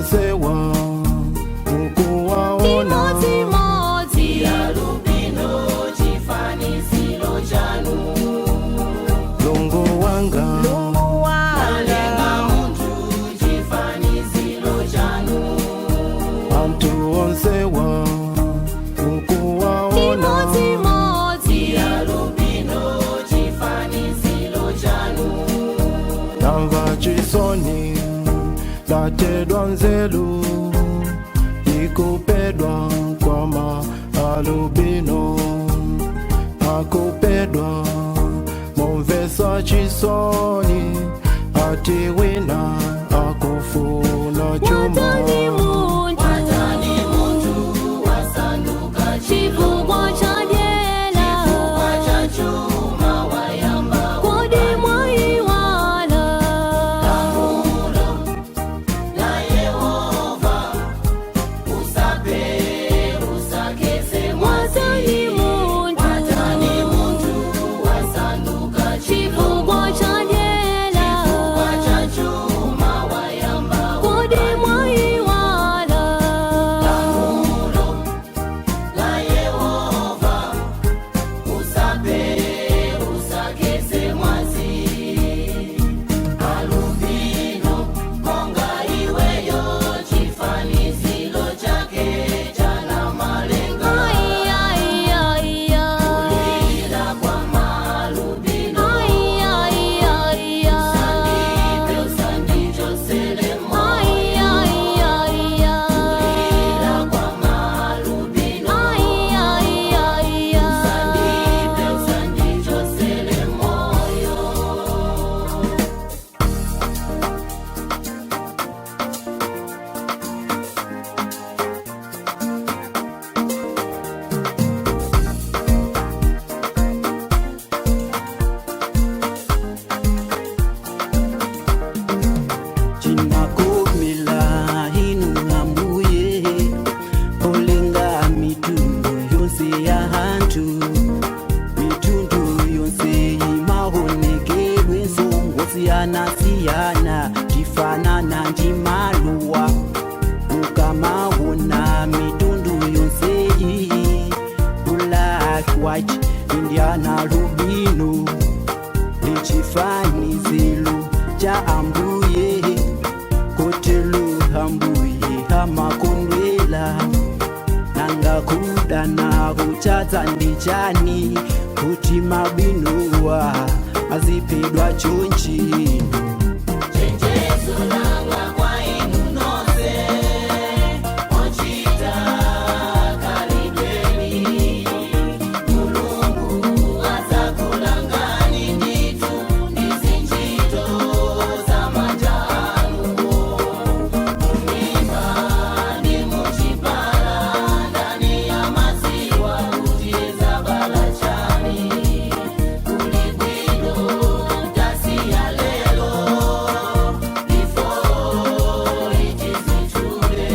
onsewa ukuwaona Timoti alubino chifaniziro chanu lungu wanga nalenga muntu chifaniziro chanu antu onsewa ukuwaona Timoti alubino chifaniziro chanu namva chisoni natedwa nzelu ikupedwa kwa maalubino akupedwa momvesa chisoni ati wina akufuna chuma Watani muntu wasanduka chifukwa cha jela chifukwa cha chuma wayamba kodi mwaiwala lamulo la Yehova usape usakese mwasi watani muntu wasanduka chifukwa cha jela chifukwa cha chuma wayamba kodi mwaiwala lamulo la Yehova usape usakese mwasi alubino monga iweyo chifaniziro chake chana malenga kulira kwa maalubino usandipe usandichoselemo kulira kwa maalubino usandipe usandichoselemoyo chinakomela inu ambuye olenga mitundu yonse ya hantu mitundu yonse imaonekelwe ngosiyana-siyana tifanana ndimaluwa ukamaona mitundu yonse iyi black white indiana lubino lichifanizilo cha ambuye kotelo ambuye amakondwela nangakuda nako chatsa ndichani kuti mabinuwa azipedwa chonchino chenjezo langa kwa inu nonse ochita kalidweni mulungu azakulangani nditu ndizinjito za majaluo mumimba ndi muchipala ndani ya maziwa kutiza balachani kulibwino tasi ya lelo before it is too late.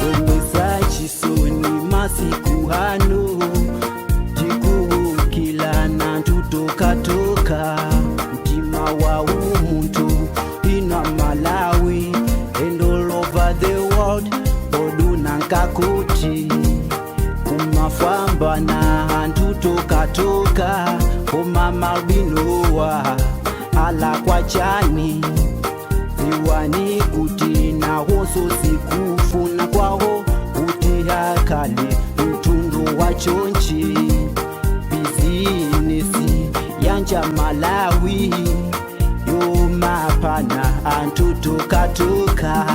omwesa chisoni masiku hano tikuwukilana tutokatoka mtima wa umuntu ina Malawi and all over the world odunankakuti kumafamba na hantu tokatoka komamabinowa ala kwa chani ziwani kuti nawoso sikufuna kwaho kuti akale mtundu wa chonchi bizinesi yanja Malawi yomapana antu tokatoka